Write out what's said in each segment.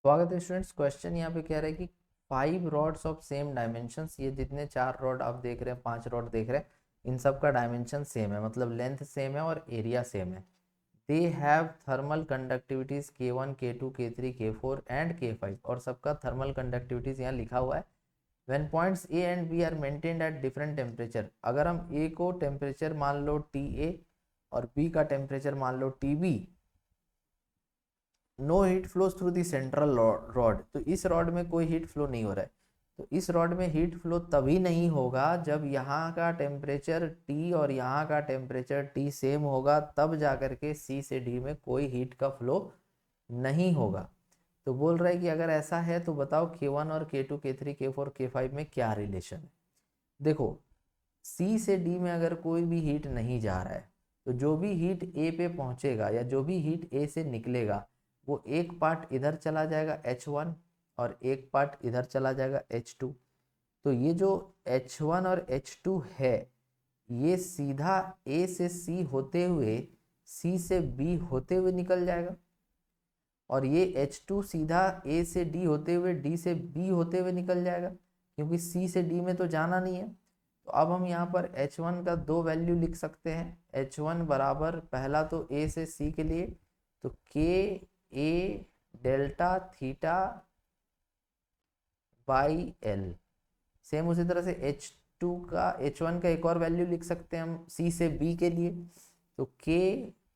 स्वागत है students. Question यहाँ पे कह रहा है कि 5 रॉड्स ऑफ सेम डायमेंशंस, ये जितने 4 रॉड आप देख रहे हैं, 5 रॉड देख रहे हैं, इन सब का डायमेंशन सेम है, मतलब लेंथ सेम है और एरिया सेम है। They have thermal conductivities K1 K2 K3 K4 and K5 और सबका थर्मल कंडक्टिविटीज यहाँ लिखा हुआ है। When points A and B are maintained at different temperature, अगर हम ए को टेम्परेचर मान लो TA और बी का टेम्परेचर मान लो TB, no heat flows through the central rod, तो इस रॉड में कोई हीट फ्लो नहीं हो रहा है। तो इस रॉड में हीट फ्लो तभी नहीं होगा जब यहाँ का टेम्परेचर T और यहाँ का टेम्परेचर T सेम होगा, तब जाकर के C से D में कोई हीट का फ्लो नहीं होगा। तो बोल रहा है कि अगर ऐसा है तो बताओ K1 और K2 K3 K4 K5 में क्या रिलेशन है। देखो, C से D में अगर कोई भी हीट नहीं जा रहा है तो जो भी हीट A पे पहुंचेगा या जो भी हीट A से निकलेगा वो एक पार्ट इधर चला जाएगा H1 और एक पार्ट इधर चला जाएगा H2। तो ये जो H1 और H2 है ये सीधा A से C होते हुए C से B होते हुए निकल जाएगा और ये H2 सीधा A से D होते हुए D से B होते हुए निकल जाएगा, क्योंकि C से D में तो जाना नहीं है। तो अब हम यहाँ पर H1 का दो वैल्यू लिख सकते हैं। H1 बराबर, पहला तो A से C के लिए तो K A delta theta by L। Same उसी तरह से H1 का एक और वैल्यू लिख सकते हैं हम C से B के लिए, तो K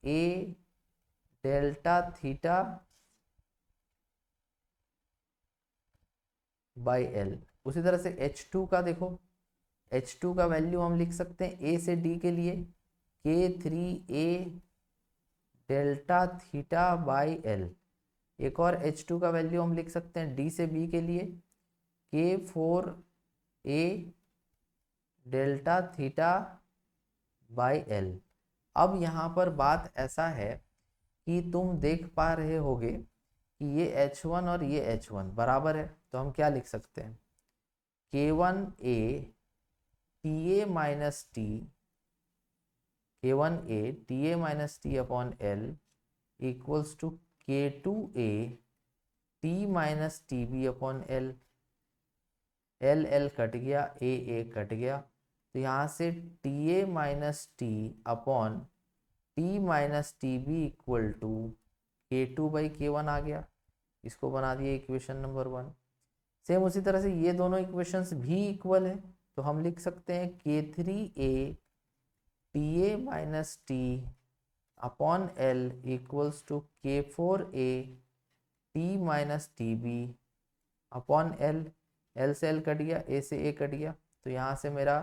A delta theta by L। उसी तरह से H2 का देखो, H2 का वैल्यू हम लिख सकते हैं A से D के लिए K3A delta theta by L। एक और H2 का वैल्यू हम लिख सकते हैं D से B के लिए K4A delta theta by L। अब यहाँ पर बात ऐसा है कि तुम देख पा रहे होगे कि ये H1 और ये H1 बराबर है, तो हम क्या लिख सकते हैं K1A TA minus T, K1A TA minus T upon L equals to K2A T minus TB upon L। L L cut गया, A कट गया, तो यहाँ से TA minus T upon T minus TB equal to K2 by K1 आ गया। इसको बना दिया इक्वेशन नंबर 1। सेम उसी तरह से ये दोनों इक्वेशंस भी इक्वल है, तो हम लिख सकते हैं K3A TA minus T upon L equals to K4A T minus TB upon L। L से L कट गया, A से A कट गया, तो यहाँ से मेरा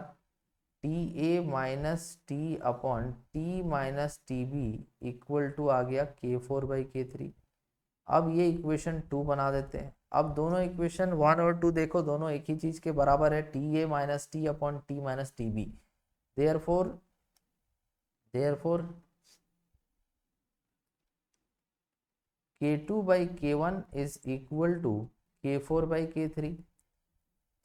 TA minus T upon T minus TB equal to आ गया K4 बाई K3। अब ये इक्वेशन 2 बना देते हैं। अब दोनों इक्वेशन 1 और 2 देखो, दोनों एक ही चीज के बराबर है, TA minus T upon T minus TB। Therefore K2 by K1 is equal to K4 by K3।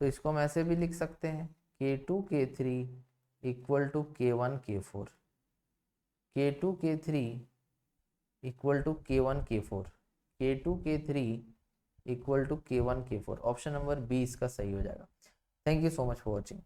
तो इसको हम ऐसे भी लिख सकते हैं K2 K3 equal to K1 K4, K2 K3 equal to K1 K4, K2 K3 equal to K1 K4। Option number B इसका सही हो जाएगा। Thank you so much for watching.